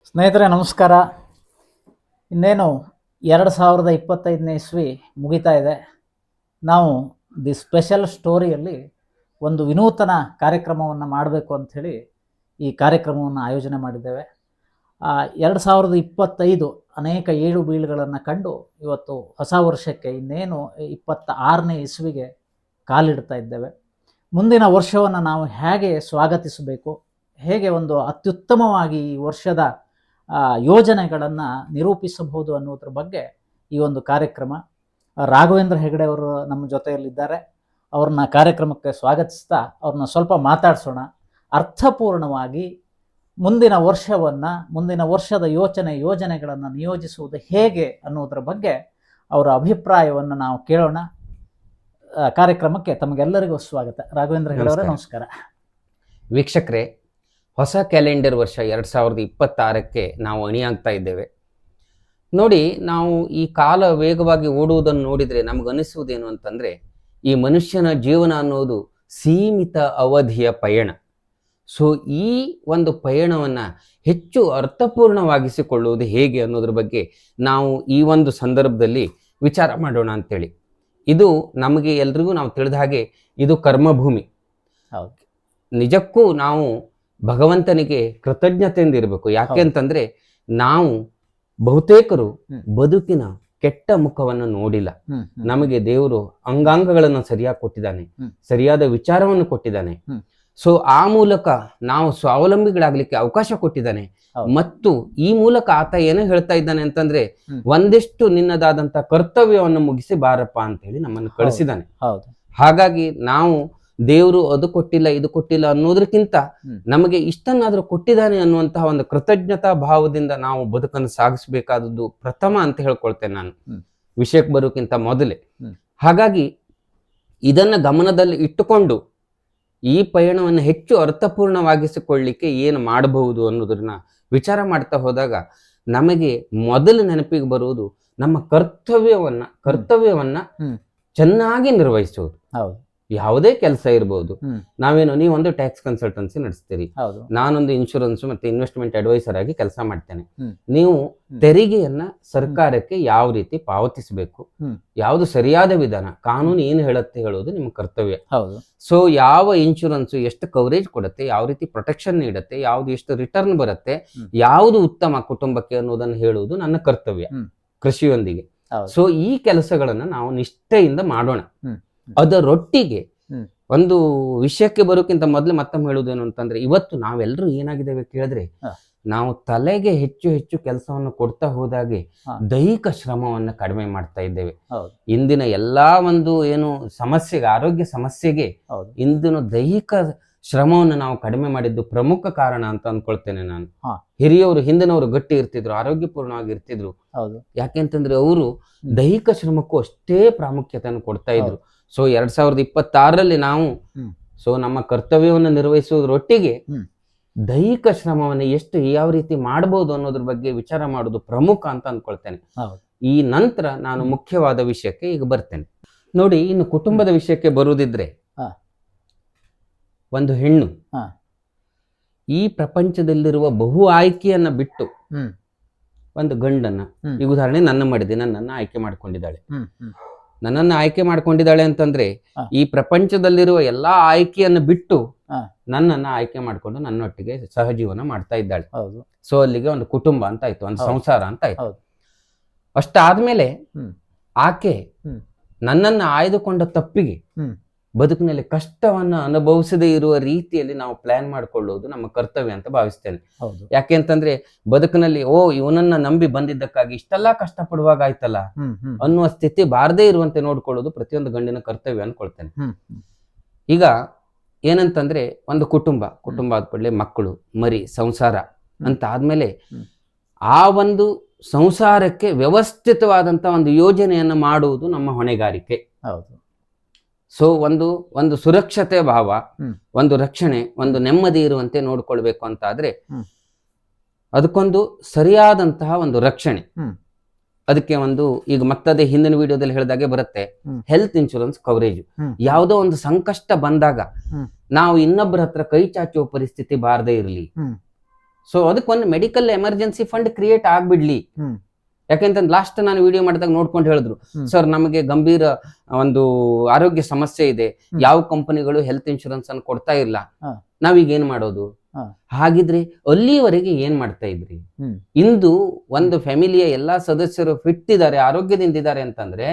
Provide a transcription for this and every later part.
ಸ್ನೇಹಿತರೆ ನಮಸ್ಕಾರ. ಇನ್ನೇನು 2025ನೇ ಇಸ್ವಿ ಮುಗಿತಾ ಇದೆ. ನಾವು ದಿ ಸ್ಪೆಷಲ್ ಸ್ಟೋರಿಯಲ್ಲಿ ಒಂದು ವಿನೂತನ ಕಾರ್ಯಕ್ರಮವನ್ನು ಮಾಡಬೇಕು ಅಂಥೇಳಿ ಈ ಕಾರ್ಯಕ್ರಮವನ್ನು ಆಯೋಜನೆ ಮಾಡಿದ್ದೇವೆ. 2025 ಅನೇಕ ಏಳು ಬೀಳುಗಳನ್ನು ಕಂಡು ಇವತ್ತು ಹೊಸ ವರ್ಷಕ್ಕೆ ಇನ್ನೇನು 26ನೇ ಇಸ್ವಿಗೆ ಕಾಲಿಡ್ತಾ ಇದ್ದೇವೆ. ಮುಂದಿನ ವರ್ಷವನ್ನು ನಾವು ಹೇಗೆ ಸ್ವಾಗತಿಸಬೇಕು, ಹೇಗೆ ಒಂದು ಅತ್ಯುತ್ತಮವಾಗಿ ಈ ವರ್ಷದ ಯೋಜನೆಗಳನ್ನು ನಿರೂಪಿಸಬಹುದು ಅನ್ನೋದ್ರ ಬಗ್ಗೆ ಈ ಒಂದು ಕಾರ್ಯಕ್ರಮ. ರಾಘವೇಂದ್ರ ಹೆಗಡೆ ಅವರು ನಮ್ಮ ಜೊತೆಯಲ್ಲಿದ್ದಾರೆ. ಅವ್ರನ್ನ ಕಾರ್ಯಕ್ರಮಕ್ಕೆ ಸ್ವಾಗತಿಸ್ತಾ ಅವ್ರನ್ನ ಸ್ವಲ್ಪ ಮಾತಾಡಿಸೋಣ. ಅರ್ಥಪೂರ್ಣವಾಗಿ ಮುಂದಿನ ವರ್ಷವನ್ನು, ಮುಂದಿನ ವರ್ಷದ ಯೋಜನೆಗಳನ್ನು ನಿಯೋಜಿಸುವುದು ಹೇಗೆ ಅನ್ನೋದ್ರ ಬಗ್ಗೆ ಅವರ ಅಭಿಪ್ರಾಯವನ್ನು ನಾವು ಕೇಳೋಣ. ಕಾರ್ಯಕ್ರಮಕ್ಕೆ ತಮಗೆಲ್ಲರಿಗೂ ಸ್ವಾಗತ. ರಾಘವೇಂದ್ರ ಹೆಗಡೆ ಅವರೇ ನಮಸ್ಕಾರ. ವೀಕ್ಷಕರೇ, ಹೊಸ ಕ್ಯಾಲೆಂಡರ್ ವರ್ಷ 2026ಕ್ಕೆ ನಾವು ಅಣಿಯಾಗ್ತಾ ಇದ್ದೇವೆ. ನೋಡಿ, ನಾವು ಈ ಕಾಲ ವೇಗವಾಗಿ ಓಡುವುದನ್ನು ನೋಡಿದರೆ ನಮಗನಿಸುವುದೇನು ಅಂತಂದರೆ, ಈ ಮನುಷ್ಯನ ಜೀವನ ಅನ್ನೋದು ಸೀಮಿತ ಅವಧಿಯ ಪಯಣ. ಸೊ ಈ ಒಂದು ಪಯಣವನ್ನು ಹೆಚ್ಚು ಅರ್ಥಪೂರ್ಣವಾಗಿಸಿಕೊಳ್ಳುವುದು ಹೇಗೆ ಅನ್ನೋದ್ರ ಬಗ್ಗೆ ನಾವು ಈ ಒಂದು ಸಂದರ್ಭದಲ್ಲಿ ವಿಚಾರ ಮಾಡೋಣ ಅಂತೇಳಿ. ಇದು ನಮಗೆ ಎಲ್ರಿಗೂ ನಾವು ತಿಳಿದ ಹಾಗೆ ಇದು ಕರ್ಮಭೂಮಿ. ಹೌದು, ನಿಜಕ್ಕೂ ನಾವು ಭಗವಂತನಿಗೆ ಕೃತಜ್ಞತೆಯಿಂದ ಇರಬೇಕು. ಯಾಕೆ ಅಂತಂದ್ರೆ ನಾವು ಬಹುತೇಕರು ಬದುಕಿನ ಕೆಟ್ಟ ಮುಖವನ್ನು ನೋಡಿಲ್ಲ. ನಮಗೆ ದೇವರು ಅಂಗಾಂಗಗಳನ್ನು ಸರಿಯಾಗಿ ಕೊಟ್ಟಿದ್ದಾನೆ, ಸರಿಯಾದ ವಿಚಾರವನ್ನು ಕೊಟ್ಟಿದ್ದಾನೆ. ಸೊ ಆ ಮೂಲಕ ನಾವು ಸ್ವಾವಲಂಬಿಗಳಾಗ್ಲಿಕ್ಕೆ ಅವಕಾಶ ಕೊಟ್ಟಿದ್ದಾನೆ. ಮತ್ತು ಈ ಮೂಲಕ ಆತ ಏನು ಹೇಳ್ತಾ ಇದ್ದಾನೆ ಅಂತಂದ್ರೆ, ಒಂದಿಷ್ಟು ನಿನ್ನದಾದಂತ ಕರ್ತವ್ಯವನ್ನು ಮುಗಿಸಿ ಬಾರಪ್ಪ ಅಂತ ಹೇಳಿ ನಮ್ಮನ್ನು ಕಳಿಸಿದ್ದಾನೆ. ಹಾಗಾಗಿ ನಾವು ದೇವರು ಅದು ಕೊಟ್ಟಿಲ್ಲ ಇದು ಕೊಟ್ಟಿಲ್ಲ ಅನ್ನೋದಕ್ಕಿಂತ ನಮಗೆ ಇಷ್ಟನ್ನಾದ್ರೂ ಕೊಟ್ಟಿದ್ದಾನೆ ಅನ್ನುವಂತಹ ಒಂದು ಕೃತಜ್ಞತಾ ಭಾವದಿಂದ ನಾವು ಬದುಕನ್ನು ಸಾಗಿಸಬೇಕಾದದ್ದು ಪ್ರಥಮ ಅಂತ ಹೇಳ್ಕೊಳ್ತೇನೆ ನಾನು, ವಿಷಯಕ್ಕೆ ಬರೋಕ್ಕಿಂತ ಮೊದಲೇ. ಹಾಗಾಗಿ ಇದನ್ನ ಗಮನದಲ್ಲಿ ಇಟ್ಟುಕೊಂಡು ಈ ಪಯಣವನ್ನು ಹೆಚ್ಚು ಅರ್ಥಪೂರ್ಣವಾಗಿಸಿಕೊಳ್ಳಿಕ್ಕೆ ಏನು ಮಾಡಬಹುದು ಅನ್ನೋದನ್ನ ವಿಚಾರ ಮಾಡ್ತಾ ಹೋದಾಗ ನಮಗೆ ಮೊದಲು ನೆನಪಿಗೆ ಬರುವುದು ನಮ್ಮ ಕರ್ತವ್ಯವನ್ನ ಚೆನ್ನಾಗಿ ನಿರ್ವಹಿಸುವುದು. ಯಾವುದೇ ಕೆಲಸ ಇರಬಹುದು. ನಾವೇನು, ನೀವೊಂದು ಟ್ಯಾಕ್ಸ್ ಕನ್ಸಲ್ಟೆನ್ಸಿ ನಡೆಸ್ತೀರಿ, ನಾನೊಂದು ಇನ್ಶೂರೆನ್ಸ್ ಮತ್ತೆ ಇನ್ವೆಸ್ಟ್ಮೆಂಟ್ ಅಡ್ವೈಸರ್ ಆಗಿ ಕೆಲಸ ಮಾಡ್ತೇನೆ. ನೀವು ತೆರಿಗೆಯನ್ನ ಸರ್ಕಾರಕ್ಕೆ ಯಾವ ರೀತಿ ಪಾವತಿಸಬೇಕು, ಯಾವುದು ಸರಿಯಾದ ವಿಧಾನ, ಕಾನೂನು ಏನು ಹೇಳುತ್ತೆ ಹೇಳೋದು ನಿಮ್ಮ ಕರ್ತವ್ಯ. ಸೊ ಯಾವ ಇನ್ಶೂರೆನ್ಸ್ ಎಷ್ಟು ಕವರೇಜ್ ಕೊಡುತ್ತೆ, ಯಾವ ರೀತಿ ಪ್ರೊಟೆಕ್ಷನ್ ನೀಡುತ್ತೆ, ಯಾವ್ದು ಎಷ್ಟು ರಿಟರ್ನ್ ಬರುತ್ತೆ, ಯಾವುದು ಉತ್ತಮ ಕುಟುಂಬಕ್ಕೆ ಅನ್ನೋದನ್ನು ಹೇಳುವುದು ನನ್ನ ಕರ್ತವ್ಯ ಕೃಷಿಯೊಂದಿಗೆ. ಸೊ ಈ ಕೆಲಸಗಳನ್ನ ನಾವು ನಿಷ್ಠೆಯಿಂದ ಮಾಡೋಣ. ಅದರೊಟ್ಟಿಗೆ ಒಂದು ವಿಷಯಕ್ಕೆ ಬರೋಕ್ಕಿಂತ ಮೊದಲು ಮತ್ತೊಮ್ಮೆ ಹೇಳುವುದೇನು ಅಂತಂದ್ರೆ, ಇವತ್ತು ನಾವೆಲ್ಲರೂ ಏನಾಗಿದ್ದೇವೆ ಕೇಳಿದ್ರೆ, ನಾವು ತಲೆಗೆ ಹೆಚ್ಚು ಹೆಚ್ಚು ಕೆಲಸವನ್ನು ಕೊಡ್ತಾ ಹೋದಾಗೆ ದೈಹಿಕ ಶ್ರಮವನ್ನು ಕಡಿಮೆ ಮಾಡ್ತಾ ಇದ್ದೇವೆ. ಇಂದಿನ ಎಲ್ಲಾ ಒಂದು ಏನು ಸಮಸ್ಯೆಗೆ, ಆರೋಗ್ಯ ಸಮಸ್ಯೆಗೆ ಇಂದಿನ ದೈಹಿಕ ಶ್ರಮವನ್ನು ನಾವು ಕಡಿಮೆ ಮಾಡಿದ್ದು ಪ್ರಮುಖ ಕಾರಣ ಅಂತ ಅನ್ಕೊಳ್ತೇನೆ ನಾನು. ಹಿರಿಯವರು, ಹಿಂದಿನವರು ಗಟ್ಟಿ ಇರ್ತಿದ್ರು, ಆರೋಗ್ಯಪೂರ್ಣವಾಗಿ ಇರ್ತಿದ್ರು. ಯಾಕೆಂತಂದ್ರೆ ಅವರು ದೈಹಿಕ ಶ್ರಮಕ್ಕೂ ಅಷ್ಟೇ ಪ್ರಾಮುಖ್ಯತೆಯನ್ನು ಕೊಡ್ತಾ ಇದ್ರು. ಸೊ 2026ರಲ್ಲಿ ನಾವು ನಮ್ಮ ಕರ್ತವ್ಯವನ್ನು ನಿರ್ವಹಿಸುವುದರೊಟ್ಟಿಗೆ ದೈಹಿಕ ಶ್ರಮವನ್ನು ಎಷ್ಟು ಯಾವ ರೀತಿ ಮಾಡಬಹುದು ಅನ್ನೋದ್ರ ಬಗ್ಗೆ ವಿಚಾರ ಮಾಡೋದು ಪ್ರಮುಖ ಅಂತ ಅನ್ಕೊಳ್ತೇನೆ. ಈ ನಂತರ ನಾನು ಮುಖ್ಯವಾದ ವಿಷಯಕ್ಕೆ ಈಗ ಬರ್ತೇನೆ. ನೋಡಿ, ಇನ್ನು ಕುಟುಂಬದ ವಿಷಯಕ್ಕೆ ಬರುವುದಿದ್ರೆ, ಒಂದು ಹೆಣ್ಣು ಈ ಪ್ರಪಂಚದಲ್ಲಿರುವ ಬಹು ಆಯ್ಕೆಯನ್ನ ಬಿಟ್ಟು ಒಂದು ಗಂಡನ್ನ, ಈಗ ಉದಾಹರಣೆ ನನ್ನ ಮಾಡಿದೆ, ನನ್ನನ್ನು ಆಯ್ಕೆ ಮಾಡ್ಕೊಂಡಿದ್ದಾಳೆ. ನನ್ನನ್ನು ಆಯ್ಕೆ ಮಾಡ್ಕೊಂಡಿದ್ದಾಳೆ ಅಂತಂದ್ರೆ ಈ ಪ್ರಪಂಚದಲ್ಲಿರುವ ಎಲ್ಲಾ ಆಯ್ಕೆಯನ್ನು ಬಿಟ್ಟು ನನ್ನನ್ನ ಆಯ್ಕೆ ಮಾಡ್ಕೊಂಡು ನನ್ನೊಟ್ಟಿಗೆ ಸಹಜೀವನ ಮಾಡ್ತಾ ಇದ್ದಾಳೆ. ಸೊ ಅಲ್ಲಿಗೆ ಒಂದು ಕುಟುಂಬ ಅಂತ ಆಯ್ತು, ಒಂದು ಸಂಸಾರ ಅಂತ ಆಯ್ತು. ಅಷ್ಟಾದ್ಮೇಲೆ ಆಕೆ ನನ್ನನ್ನು ಆಯ್ದುಕೊಂಡ ತಪ್ಪಿಗೆ ಬದುಕಿನಲ್ಲಿ ಕಷ್ಟವನ್ನ ಅನುಭವಿಸದೇ ಇರುವ ರೀತಿಯಲ್ಲಿ ನಾವು ಪ್ಲಾನ್ ಮಾಡ್ಕೊಳ್ಳೋದು ನಮ್ಮ ಕರ್ತವ್ಯ ಅಂತ ಭಾವಿಸ್ತೇನೆ. ಯಾಕೆ ಅಂತಂದ್ರೆ ಬದುಕಿನಲ್ಲಿ ಇವನನ್ನ ನಂಬಿ ಬಂದಿದ್ದಕ್ಕಾಗಿ ಇಷ್ಟೆಲ್ಲಾ ಕಷ್ಟ ಪಡುವಾಗ ಆಯ್ತಲ್ಲ ಅನ್ನುವ ಸ್ಥಿತಿ ಬಾರದೇ ಇರುವಂತೆ ನೋಡ್ಕೊಳ್ಳೋದು ಪ್ರತಿಯೊಂದು ಗಂಡಿನ ಕರ್ತವ್ಯ ಅನ್ಕೊಳ್ತೇನೆ. ಈಗ ಏನಂತಂದ್ರೆ, ಒಂದು ಕುಟುಂಬ ಆದ ಕೂಡಲೇ ಮಕ್ಕಳು, ಮರಿ, ಸಂಸಾರ ಅಂತ ಆದ್ಮೇಲೆ ಆ ಒಂದು ಸಂಸಾರಕ್ಕೆ ವ್ಯವಸ್ಥಿತವಾದಂತ ಒಂದು ಯೋಜನೆಯನ್ನ ಮಾಡುವುದು ನಮ್ಮ ಹೊಣೆಗಾರಿಕೆ. ಸೊ ಒಂದು ಸುರಕ್ಷತೆ ಭಾವ, ಒಂದು ರಕ್ಷಣೆ, ಒಂದು ನೆಮ್ಮದಿ ಇರುವಂತೆ ನೋಡ್ಕೊಳ್ಬೇಕು ಅಂತ ಆದ್ರೆ ಅದಕ್ಕೊಂದು ಸರಿಯಾದಂತಹ ಒಂದು ರಕ್ಷಣೆ, ಅದಕ್ಕೆ ಒಂದು, ಈಗ ಮತ್ತದೇ ಹಿಂದಿನ ವಿಡಿಯೋದಲ್ಲಿ ಹೇಳಿದಾಗೆ ಬರುತ್ತೆ, ಹೆಲ್ತ್ ಇನ್ಶೂರೆನ್ಸ್ ಕವರೇಜ್. ಯಾವುದೋ ಒಂದು ಸಂಕಷ್ಟ ಬಂದಾಗ ನಾವು ಇನ್ನೊಬ್ಬರ ಹತ್ರ ಕೈ ಚಾಚುವ ಪರಿಸ್ಥಿತಿ ಬಾರದೇ ಇರಲಿ. ಸೊ ಅದಕ್ಕೆ ಒಂದು ಮೆಡಿಕಲ್ ಎಮರ್ಜೆನ್ಸಿ ಫಂಡ್ ಕ್ರಿಯೇಟ್ ಆಗ್ಬಿಡ್ಲಿ. ಯಾಕೆಂತಂದ್ರೆ ಲಾಸ್ಟ್ ನಾನು ವಿಡಿಯೋ ಮಾಡಿದಾಗ ನೋಡ್ಕೊಂಡು ಹೇಳಿದ್ರು, ಸರ್ ನಮಗೆ ಗಂಭೀರ ಒಂದು ಆರೋಗ್ಯ ಸಮಸ್ಯೆ ಇದೆ, ಯಾವ ಕಂಪನಿಗಳು ಹೆಲ್ತ್ ಇನ್ಶೂರೆನ್ಸ್ ಅನ್ನು ಕೊಡ್ತಾ ಇಲ್ಲ, ನಾವೀಗ ಏನ್ ಮಾಡೋದು? ಹಾಗಿದ್ರೆ ಅಲ್ಲಿವರೆಗೆ ಏನ್ ಮಾಡ್ತಾ ಇದ್ರಿ? ಇಂದು ಒಂದು ಫ್ಯಾಮಿಲಿಯ ಎಲ್ಲಾ ಸದಸ್ಯರು ಫಿಟ್ ಇದ್ದಾರೆ, ಆರೋಗ್ಯದಿಂದ ಇದ್ದಾರೆ ಅಂತಂದ್ರೆ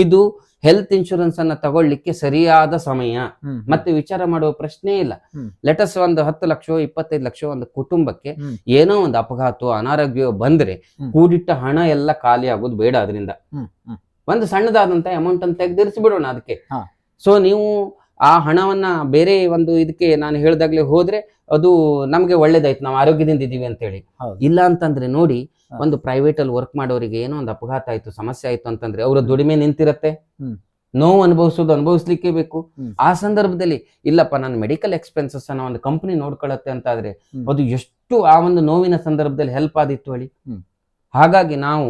ಇದು ಹೆಲ್ತ್ ಇನ್ಶೂರೆನ್ಸ್ ಅನ್ನ ತಗೊಳ್ಳಿಕ್ಕೆ ಸರಿಯಾದ ಸಮಯ. ಮತ್ತೆ ವಿಚಾರ ಮಾಡುವ ಪ್ರಶ್ನೆ ಇಲ್ಲ. ಲೆಟಸ್ ಒಂದು 10 ಲಕ್ಷ 25 ಲಕ್ಷ ಒಂದು ಕುಟುಂಬಕ್ಕೆ ಏನೋ ಒಂದು ಅಪಘಾತ ಅನಾರೋಗ್ಯ ಬಂದ್ರೆ ಕೂಡಿಟ್ಟ ಹಣ ಎಲ್ಲ ಖಾಲಿ ಆಗೋದು ಬೇಡ. ಅದರಿಂದ ಒಂದು ಸಣ್ಣದಾದಂತ ಅಮೌಂಟ್ ಅನ್ನು ತೆಗೆದಿರಿಸಿಬಿಡೋಣ ಅದಕ್ಕೆ. ಸೊ ನೀವು ಆ ಹಣವನ್ನ ಬೇರೆ ಒಂದು ಇದಕ್ಕೆ ನಾನು ಹೇಳ್ದಾಗ್ಲೇ ಹೋದ್ರೆ ಅದು ನಮ್ಗೆ ಒಳ್ಳೇದಾಯ್ತು, ನಾವು ಆರೋಗ್ಯದಿಂದ ಇದೀವಿ ಅಂತ ಹೇಳಿ. ಇಲ್ಲ ಅಂತಂದ್ರೆ ನೋಡಿ, ಒಂದು ಪ್ರೈವೇಟ್ ಅಲ್ಲಿ ವರ್ಕ್ ಮಾಡೋರಿಗೆ ಏನೋ ಒಂದು ಅಪಘಾತ ಆಯ್ತು, ಸಮಸ್ಯೆ ಆಯ್ತು ಅಂತಂದ್ರೆ ಅವರ ದುಡಿಮೆ ನಿಂತಿರತ್ತೆ, ನೋವು ಅನುಭವಿಸ್ಲಿಕ್ಕೆ ಬೇಕು. ಆ ಸಂದರ್ಭದಲ್ಲಿ ಇಲ್ಲಪ್ಪ ನಾನು ಮೆಡಿಕಲ್ ಎಕ್ಸ್ಪೆನ್ಸಸ್ ಅನ್ನ ಒಂದು ಕಂಪನಿ ನೋಡ್ಕೊಳ್ಳತ್ತೆ ಅಂತ ಆದ್ರೆ ಅದು ಎಷ್ಟು ಆ ಒಂದು ನೋವಿನ ಸಂದರ್ಭದಲ್ಲಿ ಹೆಲ್ಪ್ ಆದಿತ್ತು ಹೇಳಿ. ಹಾಗಾಗಿ ನಾವು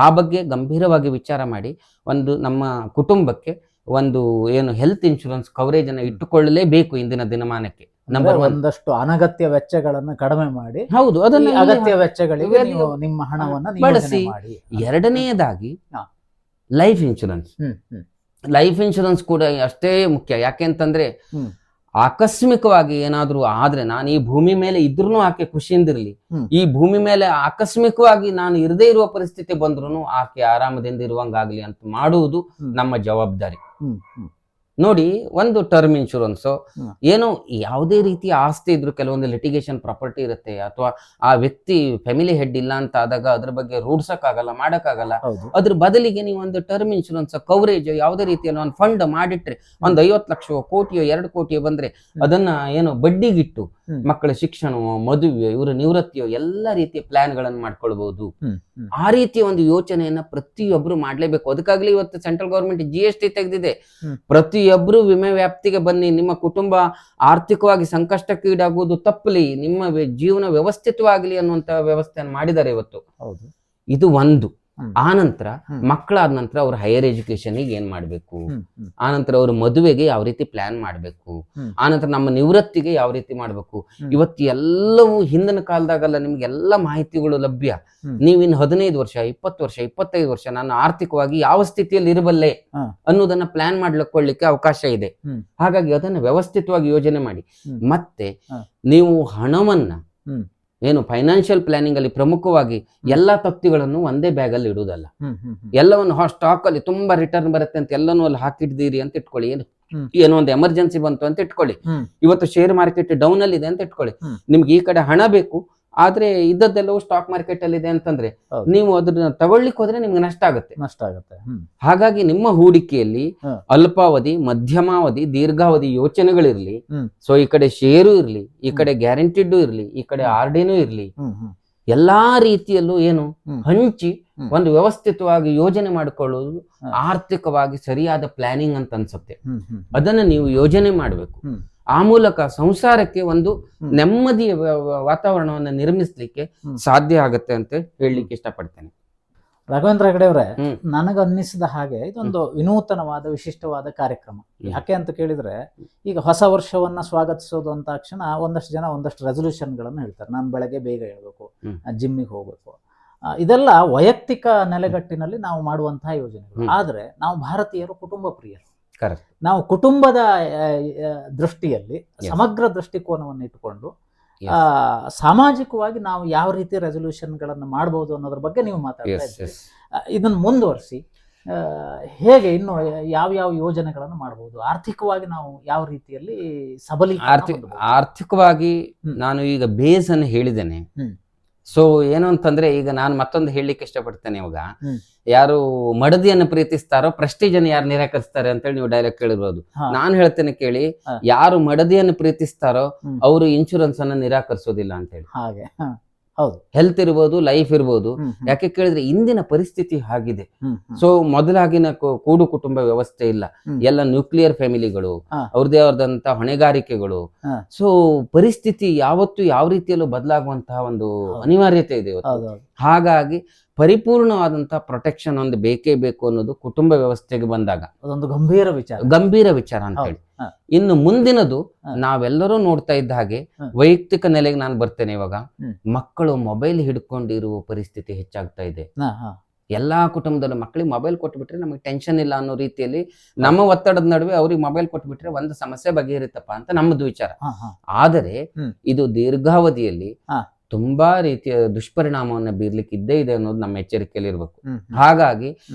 ಆ ಬಗ್ಗೆ ಗಂಭೀರವಾಗಿ ವಿಚಾರ ಮಾಡಿ ಒಂದು ನಮ್ಮ ಕುಟುಂಬಕ್ಕೆ ಒಂದು ಏನು ಹೆಲ್ತ್ ಇನ್ಶೂರೆನ್ಸ್ ಕವರೇಜ್ ಅನ್ನ ಇಟ್ಟುಕೊಳ್ಳಲೇಬೇಕು ಇಂದಿನ ದಿನಮಾನಕ್ಕೆ. ನಂಬರ್ ಒಂದಷ್ಟು ಅನಗತ್ಯ ವೆಚ್ಚಗಳನ್ನು ಕಡಿಮೆ ಮಾಡಿ, ಹೌದು, ಅದನ್ನ ಅಗತ್ಯ ವೆಚ್ಚಗಳಿಗೆ ನೀವು ನಿಮ್ಮ ಹಣವನ್ನ ಬಳಸಿ. ಎರಡನೆಯದಾಗಿ ಲೈಫ್ ಇನ್ಶೂರೆನ್ಸ್. ಲೈಫ್ ಇನ್ಶೂರೆನ್ಸ್ ಕೂಡ ಅಷ್ಟೇ ಮುಖ್ಯ. ಯಾಕೆಂತಂದ್ರೆ ಆಕಸ್ಮಿಕವಾಗಿ ಏನಾದ್ರೂ ಆದ್ರೆ ನಾನು ಈ ಭೂಮಿ ಮೇಲೆ ಇದ್ರೂ ಆಕೆ ಖುಷಿಯಿಂದಿರ್ಲಿ, ಈ ಭೂಮಿ ಮೇಲೆ ಆಕಸ್ಮಿಕವಾಗಿ ನಾನು ಇರದೇ ಇರುವ ಪರಿಸ್ಥಿತಿ ಬಂದ್ರು ಆಕೆ ಆರಾಮದಿಂದ ಇರುವಂಗಾಗ್ಲಿ ಅಂತ ಮಾಡುವುದು ನಮ್ಮ ಜವಾಬ್ದಾರಿ. ನೋಡಿ, ಒಂದು ಟರ್ಮ್ ಇನ್ಶೂರೆನ್ಸ್ ಏನೋ ಯಾವುದೇ ರೀತಿಯ ಆಸ್ತಿ ಇದ್ರು, ಕೆಲವೊಂದು ಲಿಟಿಗೇಷನ್ ಪ್ರಾಪರ್ಟಿ ಇರುತ್ತೆ, ಅಥವಾ ಆ ವ್ಯಕ್ತಿ ಫ್ಯಾಮಿಲಿ ಹೆಡ್ ಇಲ್ಲ ಅಂತ ಆದಾಗ ಅದ್ರ ಬಗ್ಗೆ ರೂಢ್ಸಕ್ಕಾಗಲ್ಲ, ಮಾಡಕ್ಕಾಗಲ್ಲ. ಅದ್ರ ಬದಲಿಗೆ ನೀವು ಒಂದು ಟರ್ಮ್ ಇನ್ಶೂರೆನ್ಸ್ ಕವರೇಜ್ ಯಾವುದೇ ರೀತಿಯಲ್ಲಿ ಒಂದು ಫಂಡ್ ಮಾಡಿಟ್ರೆ, ಒಂದು 50 ಲಕ್ಷ ಕೋಟಿಯೋ 2 ಕೋಟಿಯೋ ಬಂದ್ರೆ ಅದನ್ನ ಏನು ಬಡ್ಡಿಗಿಟ್ಟು ಮಕ್ಕಳ ಶಿಕ್ಷಣ, ಮದುವೆ, ಇವರ ನಿವೃತ್ತಿಯೋ ಎಲ್ಲ ರೀತಿಯ ಪ್ಲಾನ್ ಗಳನ್ನು ಮಾಡ್ಕೊಳ್ಬಹುದು. ಆ ರೀತಿಯ ಒಂದು ಯೋಚನೆಯನ್ನ ಪ್ರತಿಯೊಬ್ರು ಮಾಡ್ಲೇಬೇಕು. ಅದಕ್ಕಾಗ್ಲಿ ಇವತ್ತು ಸೆಂಟ್ರಲ್ ಗವರ್ಮೆಂಟ್ GST ತೆಗೆದಿದೆ. ಪ್ರತಿಯೊಬ್ರು ವಿಮೆ ವ್ಯಾಪ್ತಿಗೆ ಬನ್ನಿ, ನಿಮ್ಮ ಕುಟುಂಬ ಆರ್ಥಿಕವಾಗಿ ಸಂಕಷ್ಟಕ್ಕೆ ಈಡಾಗುವುದು ತಪ್ಪಲಿ, ನಿಮ್ಮ ಜೀವನ ವ್ಯವಸ್ಥಿತವಾಗಲಿ ಅನ್ನುವಂತ ವ್ಯವಸ್ಥೆಯನ್ನು ಮಾಡಿದ್ದಾರೆ ಇವತ್ತು. ಇದು ಒಂದು. ಆನಂತರ ಮಕ್ಕಳಾದ ನಂತರ ಅವ್ರ ಹೈಯರ್ ಎಜುಕೇಶನ್ ಏನ್ ಮಾಡ್ಬೇಕು, ಆನಂತರ ಅವ್ರ ಮದುವೆಗೆ ಯಾವ ರೀತಿ ಪ್ಲಾನ್ ಮಾಡ್ಬೇಕು, ಆನಂತರ ನಮ್ಮ ನಿವೃತ್ತಿಗೆ ಯಾವ ರೀತಿ ಮಾಡ್ಬೇಕು. ಇವತ್ತು ಎಲ್ಲವೂ ಹಿಂದಿನ ಕಾಲದಾಗಲ್ಲ, ನಿಮ್ಗೆಲ್ಲ ಮಾಹಿತಿಗಳು ಲಭ್ಯ. ನೀವಿನ್ 15 ವರ್ಷ 20 ವರ್ಷ 25 ವರ್ಷ ನಾನು ಆರ್ಥಿಕವಾಗಿ ಯಾವ ಸ್ಥಿತಿಯಲ್ಲಿ ಇರಬಲ್ಲೆ ಅನ್ನೋದನ್ನ ಪ್ಲಾನ್ ಮಾಡ್ಲಿಕ್ಕೆ ಅವಕಾಶ ಇದೆ. ಹಾಗಾಗಿ ಅದನ್ನ ವ್ಯವಸ್ಥಿತವಾಗಿ ಯೋಜನೆ ಮಾಡಿ. ಮತ್ತೆ ನೀವು ಹಣವನ್ನ ಏನು ಫೈನಾನ್ಷಿಯಲ್ ಪ್ಲಾನಿಂಗ್ ಅಲ್ಲಿ ಪ್ರಮುಖವಾಗಿ ಎಲ್ಲಾ ತತ್ತಿಗಳನ್ನು ಒಂದೇ ಬ್ಯಾಗ್ ಅಲ್ಲಿ ಇಡುವುದಲ್ಲ. ಎಲ್ಲವನ್ನು ಸ್ಟಾಕ್ ಅಲ್ಲಿ ತುಂಬಾ ರಿಟರ್ನ್ ಬರುತ್ತೆ ಅಂತ ಎಲ್ಲನೂ ಅಲ್ಲಿ ಹಾಕಿಟ್ಟಿದ್ದೀರಿ ಅಂತ ಇಟ್ಕೊಳ್ಳಿ. ಏನೋ ಒಂದು ಎಮರ್ಜೆನ್ಸಿ ಬಂತು ಅಂತ ಇಟ್ಕೊಳ್ಳಿ, ಇವತ್ತು ಶೇರ್ ಮಾರ್ಕೆಟ್ ಡೌನ್ ಅಲ್ಲಿ ಇದೆ ಅಂತ ಇಟ್ಕೊಳ್ಳಿ, ನಿಮ್ಗೆ ಈ ಕಡೆ ಹಣ ಬೇಕು, ಆದ್ರೆ ಇದ್ದದ್ದೆಲ್ಲವೂ ಸ್ಟಾಕ್ ಮಾರ್ಕೆಟ್ ಅಲ್ಲಿ ಇದೆ ಅಂತಂದ್ರೆ ನೀವು ಅದನ್ನ ತಗೊಳ್ಳಿಕ್ ಹೋದ್ರೆ ನಿಮ್ಗೆ ನಷ್ಟ ಆಗುತ್ತೆ. ಹಾಗಾಗಿ ನಿಮ್ಮ ಹೂಡಿಕೆಯಲ್ಲಿ ಅಲ್ಪಾವಧಿ, ಮಧ್ಯಮಾವಧಿ, ದೀರ್ಘಾವಧಿ ಯೋಚನೆಗಳಿರ್ಲಿ. ಸೊ ಈ ಕಡೆ ಷೇರು ಇರ್ಲಿ, ಈ ಕಡೆ ಗ್ಯಾರಂಟಿಡ್ ಇರ್ಲಿ, ಈ ಕಡೆ RDನೂ ಇರ್ಲಿ, ಎಲ್ಲಾ ರೀತಿಯಲ್ಲೂ ಏನು ಹಂಚಿ ಒಂದು ವ್ಯವಸ್ಥಿತವಾಗಿ ಯೋಜನೆ ಮಾಡಿಕೊಳ್ಳುವುದು ಆರ್ಥಿಕವಾಗಿ ಸರಿಯಾದ ಪ್ಲಾನಿಂಗ್ ಅಂತ ಅನ್ಸುತ್ತೆ. ಅದನ್ನ ನೀವು ಯೋಜನೆ ಮಾಡಬೇಕು. ಆ ಮೂಲಕ ಸಂಸಾರಕ್ಕೆ ಒಂದು ನೆಮ್ಮದಿಯ ವಾತಾವರಣವನ್ನು ನಿರ್ಮಿಸ್ಲಿಕ್ಕೆ ಸಾಧ್ಯ ಆಗುತ್ತೆ ಅಂತ ಹೇಳಲಿಕ್ಕೆ ಇಷ್ಟಪಡ್ತೇನೆ. ರಾಘವೇಂದ್ರ ಹೆಗಡೆ ಅವರೇ, ನನಗನ್ನಿಸಿದ ಹಾಗೆ ಇದೊಂದು ವಿನೂತನವಾದ ವಿಶಿಷ್ಟವಾದ ಕಾರ್ಯಕ್ರಮ. ಯಾಕೆ ಅಂತ ಕೇಳಿದ್ರೆ, ಈಗ ಹೊಸ ವರ್ಷವನ್ನ ಸ್ವಾಗತಿಸೋದು ಅಂತ ತಕ್ಷಣ ಒಂದಷ್ಟು ಜನ ಒಂದಷ್ಟು ರೆಸೊಲ್ಯೂಷನ್ಗಳನ್ನು ಹೇಳ್ತಾರೆ. ನಾನು ಬೆಳಗ್ಗೆ ಬೇಗ ಹೇಳ್ಬೇಕು, ಜಿಮ್ಮಿಗೆ ಹೋಗ್ಬೇಕು. ಇದೆಲ್ಲ ವೈಯಕ್ತಿಕ ನೆಲೆಗಟ್ಟಿನಲ್ಲಿ ನಾವು ಮಾಡುವಂತಹ ಯೋಜನೆಗಳು. ಆದ್ರೆ ನಾವು ಭಾರತೀಯರು ಕುಟುಂಬ ಪ್ರಿಯರು. ನಾವು ಕುಟುಂಬದ ದೃಷ್ಟಿಯಲ್ಲಿ ಸಮಗ್ರ ದೃಷ್ಟಿಕೋನವನ್ನು ಇಟ್ಟುಕೊಂಡು ಸಾಮಾಜಿಕವಾಗಿ ನಾವು ಯಾವ ರೀತಿ ರೆಸೊಲ್ಯೂಷನ್ಗಳನ್ನು ಮಾಡಬಹುದು ಅನ್ನೋದ್ರ ಬಗ್ಗೆ ನೀವು ಮಾತಾಡ್ತಾ ಇದ್ದೀರಿ. ಇದನ್ನು ಮುಂದುವರಿಸಿ ಹೇಗೆ ಇನ್ನು ಯಾವ ಯೋಜನೆಗಳನ್ನು ಮಾಡಬಹುದು, ಆರ್ಥಿಕವಾಗಿ ನಾವು ಯಾವ ರೀತಿಯಲ್ಲಿ ಆರ್ಥಿಕವಾಗಿ ನಾನು ಈಗ ಬೇಸ್ ಅನ್ನು ಹೇಳಿದ್ದೇನೆ. ಸೊ ಏನು ಅಂತಂದ್ರೆ, ಈಗ ನಾನು ಮತ್ತೊಂದು ಹೇಳಲಿಕ್ಕೆ ಇಷ್ಟಪಡ್ತೇನೆ. ಇವಾಗ ಯಾರು ಮಡದಿಯನ್ನು ಪ್ರೀತಿಸ್ತಾರೋ ಪ್ರೆಸ್ಟೀಜ್ ಅನ್ನು ಯಾರು ನಿರಾಕರಿಸ್ತಾರೆ ಅಂತೇಳಿ ನೀವು ಡೈರೆಕ್ಟ್ ಕೇಳಿರ್ಬೋದು. ನಾನು ಹೇಳ್ತೇನೆ ಕೇಳಿ, ಯಾರು ಮಡದಿಯನ್ನು ಪ್ರೀತಿಸ್ತಾರೋ ಅವರು ಇನ್ಶೂರೆನ್ಸ್ ಅನ್ನ ನಿರಾಕರಿಸೋದಿಲ್ಲ ಅಂತ ಹೇಳಿ. ಹಾಗೆ ಹೆಲ್ತ್ ಇರ್ಬೋದು, ಲೈಫ್ ಇರ್ಬೋದು. ಯಾಕೆ ಕೇಳಿದ್ರೆ ಇಂದಿನ ಪರಿಸ್ಥಿತಿ ಹಾಗಿದೆ. ಸೊ ಮೊದಲಾಗಿನ ಕೂಡು ಕುಟುಂಬ ವ್ಯವಸ್ಥೆ ಇಲ್ಲ, ಎಲ್ಲ ನ್ಯೂಕ್ಲಿಯರ್ ಫ್ಯಾಮಿಲಿಗಳು, ಅವ್ರದೇ ಆದಂತ ಹೊಣೆಗಾರಿಕೆಗಳು. ಸೊ ಪರಿಸ್ಥಿತಿ ಯಾವತ್ತು ಯಾವ ರೀತಿಯಲ್ಲೂ ಬದಲಾಗುವಂತಹ ಒಂದು ಅನಿವಾರ್ಯತೆ ಇದೆ ಇವತ್ತು. ಹಾಗಾಗಿ ಪರಿಪೂರ್ಣವಾದಂತಹ ಪ್ರೊಟೆಕ್ಷನ್ ಒಂದು ಬೇಕೇ ಬೇಕು ಅನ್ನೋದು ಕುಟುಂಬ ವ್ಯವಸ್ಥೆಗೆ ಬಂದಾಗ ಅದೊಂದು ಗಂಭೀರ ವಿಚಾರ ಅಂತ ಹೇಳಿ. ಇನ್ನು ಮುಂದಿನದು ನಾವೆಲ್ಲರೂ ನೋಡ್ತಾ ಇದ್ದ ಹಾಗೆ ವೈಯಕ್ತಿಕ ನೆಲೆಗೆ ನಾನು ಬರ್ತೇನೆ. ಇವಾಗ ಮಕ್ಕಳು ಮೊಬೈಲ್ ಹಿಡ್ಕೊಂಡಿರುವ ಪರಿಸ್ಥಿತಿ ಹೆಚ್ಚಾಗ್ತಾ ಇದೆ. ಎಲ್ಲಾ ಕುಟುಂಬದಲ್ಲೂ ಮಕ್ಕಳಿಗೆ ಮೊಬೈಲ್ ಕೊಟ್ಬಿಟ್ರೆ ನಮಗೆ ಟೆನ್ಷನ್ ಇಲ್ಲ ಅನ್ನೋ ರೀತಿಯಲ್ಲಿ ನಮ್ಮ ಒತ್ತಡದ ನಡುವೆ ಅವ್ರಿಗೆ ಮೊಬೈಲ್ ಕೊಟ್ಬಿಟ್ರೆ ಒಂದು ಸಮಸ್ಯೆ ಬಗೆಹರಿತಪ್ಪ ಅಂತ ನಮ್ಮದು ವಿಚಾರ. ಆದರೆ ಇದು ದೀರ್ಘಾವಧಿಯಲ್ಲಿ ತುಂಬಾ ರೀತಿಯ ದುಷ್ಪರಿಣಾಮವನ್ನ ಬೀರ್ಲಿಕ್ಕೆ ಇದ್ದೇ ಇದೆ ಅನ್ನೋದು ನಮ್ಮ ಎಚ್ಚರಿಕೆಯಲ್ಲಿ ಇರ್ಬೇಕು. ಹಾಗಾಗಿ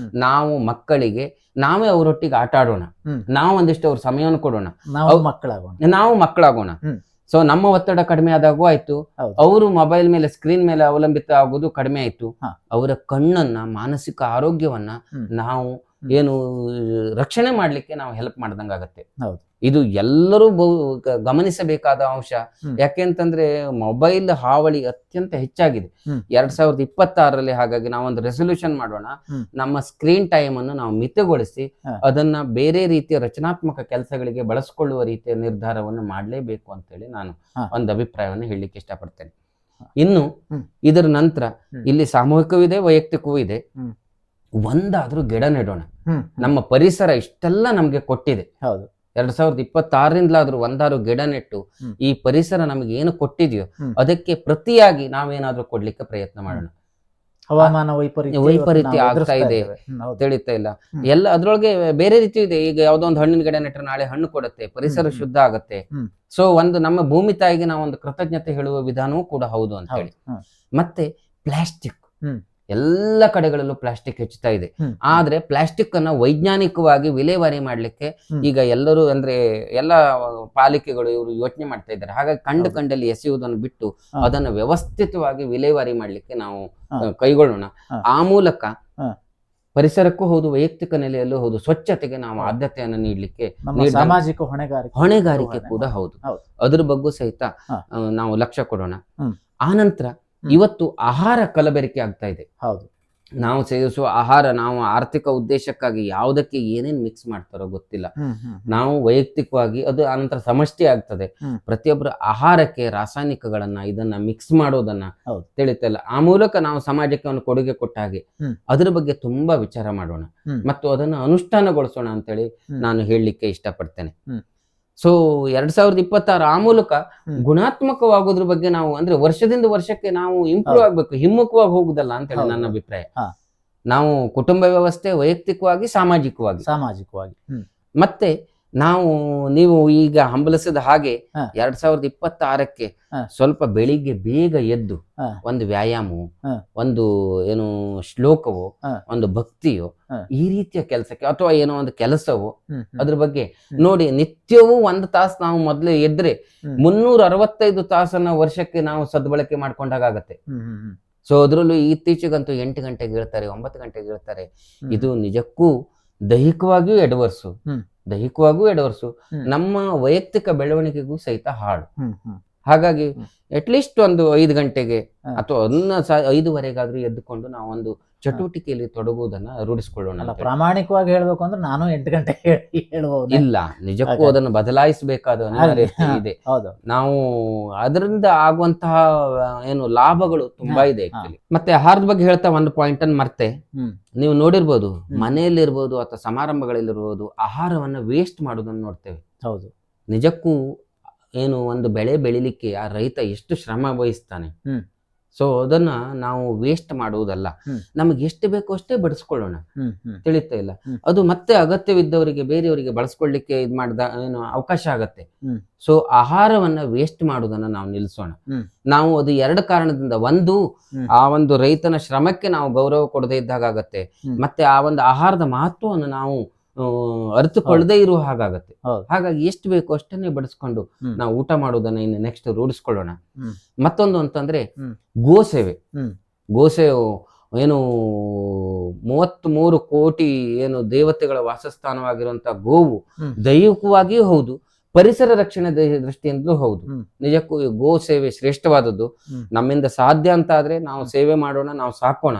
ನಾವು ಮಕ್ಕಳಿಗೆ ನಾವೇ ಅವರೊಟ್ಟಿಗೆ ಆಟ ಆಡೋಣ, ನಾವು ಒಂದಿಷ್ಟು ಅವ್ರ ಸಮಯವನ್ನು ಕೊಡೋಣ, ನಾವು ಮಕ್ಕಳಾಗೋಣ. ಸೊ ನಮ್ಮ ಒತ್ತಡ ಕಡಿಮೆ ಆದಾಗೂ ಆಯ್ತು, ಅವರು ಮೊಬೈಲ್ ಮೇಲೆ ಸ್ಕ್ರೀನ್ ಮೇಲೆ ಅವಲಂಬಿತ ಆಗೋದು ಕಡಿಮೆ ಆಯ್ತು. ಅವರ ಕಣ್ಣನ್ನ ಮಾನಸಿಕ ಆರೋಗ್ಯವನ್ನ ನಾವು ಏನು ರಕ್ಷಣೆ ಮಾಡ್ಲಿಕ್ಕೆ ನಾವು ಹೆಲ್ಪ್ ಮಾಡ್ದಂಗಾಗತ್ತೆ. ಇದು ಎಲ್ಲರೂ ಗಮನಿಸಬೇಕಾದ ಅಂಶ. ಯಾಕೆಂತಂದ್ರೆ ಮೊಬೈಲ್ ಹಾವಳಿ ಅತ್ಯಂತ ಹೆಚ್ಚಾಗಿದೆ 2026ರಲ್ಲಿ. ಹಾಗಾಗಿ ನಾವೊಂದು ರೆಸೊಲ್ಯೂಷನ್ ಮಾಡೋಣ, ನಮ್ಮ ಸ್ಕ್ರೀನ್ ಟೈಮ್ ಅನ್ನು ನಾವು ಮಿತಗೊಳಿಸಿ ಅದನ್ನ ಬೇರೆ ರೀತಿಯ ರಚನಾತ್ಮಕ ಕೆಲಸಗಳಿಗೆ ಬಳಸ್ಕೊಳ್ಳುವ ರೀತಿಯ ನಿರ್ಧಾರವನ್ನು ಮಾಡಲೇಬೇಕು ಅಂತೇಳಿ ನಾನು ಒಂದು ಅಭಿಪ್ರಾಯವನ್ನು ಹೇಳಲಿಕ್ಕೆ ಇಷ್ಟಪಡ್ತೇನೆ. ಇನ್ನು ಇದರ ನಂತರ ಇಲ್ಲಿ ಸಾಮೂಹಿಕವಿದೆ, ವೈಯಕ್ತಿಕವೂ ಇದೆ. ಒಂದಾದ್ರೂ ಗಿಡ ನೆಡೋಣ. ನಮ್ಮ ಪರಿಸರ ಇಷ್ಟೆಲ್ಲ ನಮ್ಗೆ ಕೊಟ್ಟಿದೆ. 2026ರಿಂದಲಾದ್ರೂ ಒಂದಾರು ಗಿಡ ನೆಟ್ಟು ಈ ಪರಿಸರ ನಮಗೆ ಏನು ಕೊಟ್ಟಿದೆಯೋ ಅದಕ್ಕೆ ಪ್ರತಿಯಾಗಿ ನಾವೇನಾದ್ರೂ ಕೊಡ್ಲಿಕ್ಕೆ ಪ್ರಯತ್ನ ಮಾಡೋಣ. ಹವಾಮಾನ ವೈಪರೀತ್ಯ ಆಗ್ತಾ ಇದೆ, ತಿಳಿತಾ ಇಲ್ಲ ಎಲ್ಲ. ಅದ್ರೊಳಗೆ ಬೇರೆ ರೀತಿ ಇದೆ. ಈಗ ಯಾವ್ದೋ ಒಂದು ಹಣ್ಣಿನ ಗಿಡ ನೆಟ್ಟರೆ ನಾಳೆ ಹಣ್ಣು ಕೊಡುತ್ತೆ, ಪರಿಸರ ಶುದ್ಧ ಆಗತ್ತೆ. ಸೊ ಒಂದು ನಮ್ಮ ಭೂಮಿ ತಾಯಿಗೆ ನಾವು ಒಂದು ಕೃತಜ್ಞತೆ ಹೇಳುವ ವಿಧಾನವೂ ಕೂಡ ಹೌದು ಅಂತ ಹೇಳಿ. ಮತ್ತೆ ಪ್ಲಾಸ್ಟಿಕ್, ಎಲ್ಲ ಕಡೆಗಳಲ್ಲೂ ಪ್ಲಾಸ್ಟಿಕ್ ಹೆಚ್ಚುತ್ತಾ ಇದೆ. ಆದ್ರೆ ಪ್ಲಾಸ್ಟಿಕ್ ಅನ್ನ ವೈಜ್ಞಾನಿಕವಾಗಿ ವಿಲೇವಾರಿ ಮಾಡ್ಲಿಕ್ಕೆ ಈಗ ಎಲ್ಲರೂ ಅಂದ್ರೆ ಎಲ್ಲ ಪಾಲಿಕೆಗಳು ಇವರು ಯೋಚನೆ ಮಾಡ್ತಾ ಇದ್ದಾರೆ. ಹಾಗಾಗಿ ಕಂಡಲ್ಲಿ ಎಸೆಯುವುದನ್ನು ಬಿಟ್ಟು ಅದನ್ನು ವ್ಯವಸ್ಥಿತವಾಗಿ ವಿಲೇವಾರಿ ಮಾಡ್ಲಿಕ್ಕೆ ನಾವು ಕೈಗೊಳ್ಳೋಣ. ಆ ಮೂಲಕ ಪರಿಸರಕ್ಕೂ ಹೌದು, ವೈಯಕ್ತಿಕ ನೆಲೆಯಲ್ಲೂ ಹೌದು, ಸ್ವಚ್ಛತೆಗೆ ನಾವು ಆದ್ಯತೆಯನ್ನು ನೀಡಲಿಕ್ಕೆ ಸಾಮಾಜಿಕ ಹೊಣೆಗಾರಿಕೆ ಕೂಡ ಹೌದು. ಅದ್ರ ಬಗ್ಗೆ ಸಹಿತ ನಾವು ಲಕ್ಷ್ಯ ಕೊಡೋಣ. ಆನಂತರ ಇವತ್ತು ಆಹಾರ ಕಲಬೆರಕೆ ಆಗ್ತಾ ಇದೆ. ನಾವು ಸೇವಿಸುವ ಆಹಾರ ನಾವು ಆರ್ಥಿಕ ಉದ್ದೇಶಕ್ಕಾಗಿ ಯಾವುದಕ್ಕೆ ಏನೇನ್ ಮಿಕ್ಸ್ ಮಾಡ್ತಾರೋ ಗೊತ್ತಿಲ್ಲ. ನಾವು ವೈಯಕ್ತಿಕವಾಗಿ ಅದು ಆನಂತರ ಸಮಷ್ಟಿ ಆಗ್ತದೆ. ಪ್ರತಿಯೊಬ್ಬರ ಆಹಾರಕ್ಕೆ ರಾಸಾಯನಿಕಗಳನ್ನ ಇದನ್ನ ಮಿಕ್ಸ್ ಮಾಡೋದನ್ನ ತಿಳಿತಾ ಇಲ್ಲ. ಆ ಮೂಲಕ ನಾವು ಸಮಾಜಕ್ಕೆ ಒಂದು ಕೊಡುಗೆ ಕೊಟ್ಟ ಹಾಗೆ ಅದ್ರ ಬಗ್ಗೆ ತುಂಬಾ ವಿಚಾರ ಮಾಡೋಣ ಮತ್ತು ಅದನ್ನು ಅನುಷ್ಠಾನಗೊಳಿಸೋಣ ಅಂತೇಳಿ ನಾನು ಹೇಳಲಿಕ್ಕೆ ಇಷ್ಟಪಡ್ತೇನೆ. ಸೊ 2026 ಆ ಮೂಲಕ ಗುಣಾತ್ಮಕವಾಗೋದ್ರ ಬಗ್ಗೆ ನಾವು ಅಂದ್ರೆ ವರ್ಷದಿಂದ ವರ್ಷಕ್ಕೆ ನಾವು ಇಂಪ್ರೂವ್ ಆಗ್ಬೇಕು, ಹಿಮ್ಮುಖವಾಗಿ ಹೋಗುದಲ್ಲ ಅಂತೇಳಿ ನನ್ನ ಅಭಿಪ್ರಾಯ. ನಾವು ಕುಟುಂಬ ವ್ಯವಸ್ಥೆ, ವೈಯಕ್ತಿಕವಾಗಿ, ಸಾಮಾಜಿಕವಾಗಿ ಮತ್ತೆ ನೀವು ಈಗ ಹಂಬಲಿಸಿದ ಹಾಗೆ 2026ಕ್ಕೆ ಸ್ವಲ್ಪ ಬೆಳಿಗ್ಗೆ ಬೇಗ ಎದ್ದು ಒಂದು ವ್ಯಾಯಾಮವೋ, ಒಂದು ಏನು ಶ್ಲೋಕವೋ, ಒಂದು ಭಕ್ತಿಯೋ, ಈ ರೀತಿಯ ಕೆಲಸಕ್ಕೆ ಅಥವಾ ಏನೋ ಒಂದು ಕೆಲಸವೋ ಅದ್ರ ಬಗ್ಗೆ ನೋಡಿ. ನಿತ್ಯವೂ 1 ತಾಸು ನಾವು ಮೊದಲೇ ಎದ್ರೆ 365 ತಾಸನ್ನ ವರ್ಷಕ್ಕೆ ನಾವು ಸದ್ಬಳಕೆ ಮಾಡ್ಕೊಂಡಾಗತ್ತೆ. ಸೊ ಅದ್ರಲ್ಲೂ ಇತ್ತೀಚೆಗಂತೂ 8 ಗಂಟೆಗೆ ಹೇಳ್ತಾರೆ, 9 ಗಂಟೆಗೆ ಹೇಳ್ತಾರೆ. ಇದು ನಿಜಕ್ಕೂ ದೈಹಿಕವಾಗಿಯೂ ಎಡವರ್ಸು, ನಮ್ಮ ವೈಯಕ್ತಿಕ ಬೆಳವಣಿಗೆಗೂ ಸಹಿತ ಹಾಳು. ಹಾಗಾಗಿ ಅಟ್ಲೀಸ್ಟ್ ಒಂದು 5 ಗಂಟೆಗೆ ಅಥವಾ 5:15 ಎದ್ದುಕೊಂಡು ನಾವು ಒಂದು ಚಟುವಟಿಕೆಯಲ್ಲಿ ತೊಡಗುವುದನ್ನ ರೂಢಿಸಿಕೊಳ್ಳೋಣ. ಪ್ರಾಮಾಣಿಕವಾಗಿ ಹೇಳ್ಬೇಕು ಅಂದ್ರೆ ನಾನು 8 ಗಂಟೆಗೆ ಹೇಳಬಹುದು. ಇಲ್ಲ, ನಿಜಕ್ಕೂ ಅದನ್ನು ಬದಲಾಯಿಸಬೇಕಾದ ಅನಿವಾರ್ಯತೆ ಇದೆ. ನಾವು ಅದರಿಂದ ಆಗುವಂತಹ ಏನು ಲಾಭಗಳು ತುಂಬಾ ಇದೆ ಆಕ್ಚುಲಿ. ಮತ್ತೆ ಆಹಾರದ ಬಗ್ಗೆ ಹೇಳ್ತಾ ಒಂದು ಪಾಯಿಂಟ್ ಅನ್ನು ಮರ್ತೆ, ನೀವು ನೋಡಿರ್ಬೋದು ಮನೆಯಲ್ಲಿರ್ಬೋದು ಅಥವಾ ಸಮಾರಂಭಗಳಲ್ಲಿರ್ಬೋದು ಆಹಾರವನ್ನ ವೇಸ್ಟ್ ಮಾಡೋದನ್ನ ನೋಡ್ತೇವೆ. ನಿಜಕ್ಕೂ ಏನು ಒಂದು ಬೆಳೆ ಬೆಳಿಲಿಕ್ಕೆ ಆ ರೈತ ಎಷ್ಟು ಶ್ರಮ ವಹಿಸ್ತಾನೆ. ಸೊ ಅದನ್ನ ನಾವು ವೇಸ್ಟ್ ಮಾಡುವುದಲ್ಲ, ನಮಗೆ ಎಷ್ಟು ಬೇಕೋ ಅಷ್ಟೇ ಬಡಿಸ್ಕೊಳ್ಳೋಣ. ತಿಳಿತಾ ಇಲ್ಲ, ಅದು ಮತ್ತೆ ಅಗತ್ಯವಿದ್ದವರಿಗೆ ಬೇರೆಯವರಿಗೆ ಬಳಸ್ಕೊಳ್ಳಿಕ್ಕೆ ಏನು ಅವಕಾಶ ಆಗತ್ತೆ. ಸೊ ಆಹಾರವನ್ನ ವೇಸ್ಟ್ ಮಾಡುವುದನ್ನ ನಾವು ನಿಲ್ಲಿಸೋಣ. ನಾವು ಅದು 2 ಕಾರಣದಿಂದ, ಒಂದು ಆ ಒಂದು ರೈತನ ಶ್ರಮಕ್ಕೆ ನಾವು ಗೌರವ ಕೊಡದೇ ಇದ್ದಾಗ ಆಗತ್ತೆ, ಮತ್ತೆ ಆ ಒಂದು ಆಹಾರದ ಮಹತ್ವವನ್ನು ನಾವು ಅರಿತುಕೊಳ್ಳದೆ ಇರುವ ಹಾಗಾಗತ್ತೆ. ಹಾಗಾಗಿ ಎಷ್ಟು ಬೇಕೋ ಅಷ್ಟನ್ನೇ ಬಡಿಸ್ಕೊಂಡು ನಾವು ಊಟ ಮಾಡೋದನ್ನ ಇನ್ನು ನೆಕ್ಸ್ಟ್ ರೂಢಿಸ್ಕೊಳ್ಳೋಣ. ಮತ್ತೊಂದು ಅಂತಂದ್ರೆ ಗೋಸೇವೆ ಏನು 33 ಕೋಟಿ ಏನು ದೇವತೆಗಳ ವಾಸಸ್ಥಾನವಾಗಿರುವಂತಹ ಗೋವು ದೈವಿಕವಾಗಿಯೂ ಹೌದು, ಪರಿಸರ ರಕ್ಷಣೆ ದೃಷ್ಟಿಯಿಂದಲೂ ಹೌದು. ನಿಜಕ್ಕೂ ಗೋ ಸೇವೆ ಶ್ರೇಷ್ಠವಾದದ್ದು. ನಮ್ಮಿಂದ ಸಾಧ್ಯ ಅಂತ ಆದ್ರೆ ನಾವು ಸೇವೆ ಮಾಡೋಣ, ನಾವು ಸಾಕೋಣ.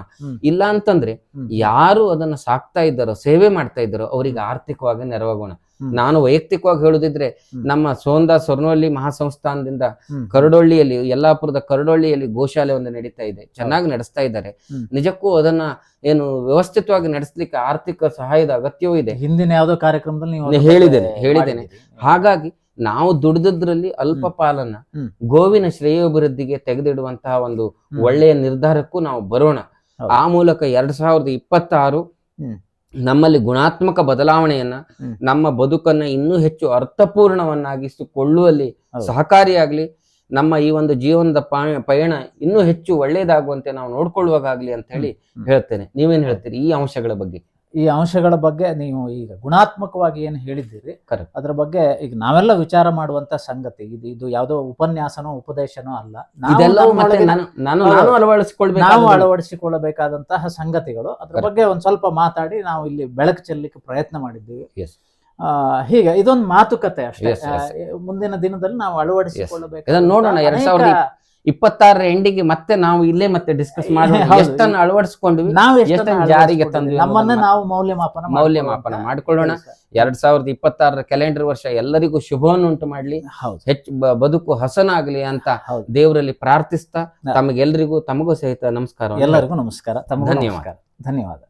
ಇಲ್ಲ ಅಂತಂದ್ರೆ ಯಾರು ಅದನ್ನ ಸಾಕ್ತಾ ಇದ್ದಾರೋ, ಸೇವೆ ಮಾಡ್ತಾ ಇದ್ದಾರೋ ಅವರಿಗೆ ಆರ್ಥಿಕವಾಗಿ ನೆರವಾಗೋಣ. ನಾನು ವೈಯಕ್ತಿಕವಾಗಿ ಹೇಳುದಿದ್ರೆ ನಮ್ಮ ಸೋಂದಾ ಸ್ವರ್ಣವಲ್ಲಿ ಮಹಾಸಂಸ್ಥಾನದಿಂದ ಕರಡೊಳ್ಳಿಯಲ್ಲಿ, ಯಲ್ಲಾಪುರದ ಕರಡೊಳ್ಳಿಯಲ್ಲಿ ಗೋಶಾಲೆ ಒಂದು ನಡೀತಾ ಇದೆ, ಚೆನ್ನಾಗಿ ನಡೆಸ್ತಾ ಇದ್ದಾರೆ. ನಿಜಕ್ಕೂ ಅದನ್ನ ಏನು ವ್ಯವಸ್ಥಿತವಾಗಿ ನಡೆಸಲಿಕ್ಕೆ ಆರ್ಥಿಕ ಸಹಾಯದ ಅಗತ್ಯವೂ ಇದೆ. ಹಿಂದಿನ ಯಾವುದೋ ಕಾರ್ಯಕ್ರಮದಲ್ಲಿ ನೀವು ಹೇಳಿದ್ದೇನೆ. ಹಾಗಾಗಿ ನಾವು ದುಡಿದ್ರಲ್ಲಿ ಅಲ್ಪ ಪಾಲನ್ನ ಗೋವಿನ ಶ್ರೇಯೋಭಿವೃದ್ಧಿಗೆ ತೆಗೆದಿಡುವಂತಹ ಒಂದು ಒಳ್ಳೆಯ ನಿರ್ಧಾರಕ್ಕೂ ನಾವು ಬರೋಣ. ಆ ಮೂಲಕ 2026 ನಮ್ಮಲ್ಲಿ ಗುಣಾತ್ಮಕ ಬದಲಾವಣೆಯನ್ನ, ನಮ್ಮ ಬದುಕನ್ನ ಇನ್ನೂ ಹೆಚ್ಚು ಅರ್ಥಪೂರ್ಣವನ್ನಾಗಿಸಿಕೊಳ್ಳುವಲ್ಲಿ ಸಹಕಾರಿಯಾಗ್ಲಿ, ನಮ್ಮ ಈ ಒಂದು ಜೀವನದ ಪಯಣ ಇನ್ನೂ ಹೆಚ್ಚು ಒಳ್ಳೆಯದಾಗುವಂತೆ ನಾವು ನೋಡ್ಕೊಳ್ಳುವಾಗಲಿ ಅಂತ ಹೇಳಿ ಹೇಳ್ತೇನೆ. ನೀವೇನ್ ಹೇಳ್ತೀರಿ ಈ ಅಂಶಗಳ ಬಗ್ಗೆ? ಈ ಅಂಶಗಳ ಬಗ್ಗೆ ನೀವು ಈಗ ಗುಣಾತ್ಮಕವಾಗಿ ಏನು ಹೇಳಿದ್ದೀರಿ, ಅದ್ರ ಬಗ್ಗೆ ಈಗ ನಾವೆಲ್ಲ ವಿಚಾರ ಮಾಡುವಂತ ಸಂಗತಿ ಇದು ಯಾವುದೋ ಉಪನ್ಯಾಸನೋ ಉಪದೇಶನೋ ಅಲ್ಲ, ನಾವು ಅಳವಡಿಸಿಕೊಳ್ಳಬೇಕಾದಂತಹ ಸಂಗತಿಗಳು. ಅದ್ರ ಬಗ್ಗೆ ಒಂದ್ ಸ್ವಲ್ಪ ಮಾತಾಡಿ ನಾವು ಇಲ್ಲಿ ಬೆಳಕು ಚೆಲ್ಲಲಿಕ್ಕೆ ಪ್ರಯತ್ನ ಮಾಡಿದ್ದೀವಿ. ಹೀಗೆ ಇದೊಂದು ಮಾತುಕತೆ ಅಷ್ಟೇ. ಮುಂದಿನ ದಿನದಲ್ಲಿ ನಾವು ಅಳವಡಿಸಿಕೊಳ್ಳಬೇಕು. ನೋಡೋಣ 2026 ಎಂಡಿಗೆ ಮತ್ತೆ ನಾವು ಇಲ್ಲೇ ಮತ್ತೆ ಡಿಸ್ಕಸ್ ಮಾಡೋಣ. ಎಷ್ಟನ್ನು ಅಳವಡಿಸಿಕೊಂಡ್ವಿ, ಎಷ್ಟನ್ನು ಜಾರಿಗೆ ತಂದ್ವಿ, ನಮ್ಮನ್ನ ನಾವು ಮೌಲ್ಯಮಾಪನ ಮಾಡಿಕೊಳ್ಳೋಣ. 2026 ಕ್ಯಾಲೆಂಡರ್ ವರ್ಷ ಎಲ್ಲರಿಗೂ ಶುಭವನ್ನು ಉಂಟು ಮಾಡ್ಲಿ, ಹೆಚ್ಚು ಬದುಕು ಹಸನಾಗ್ಲಿ ಅಂತ ದೇವರಲ್ಲಿ ಪ್ರಾರ್ಥಿಸ್ತಾ ತಮಗೆಲ್ಲರಿಗೂ, ತಮಗೂ ಸಹಿತ ನಮಸ್ಕಾರ. ಎಲ್ಲರಿಗೂ ನಮಸ್ಕಾರ. ಧನ್ಯವಾದ.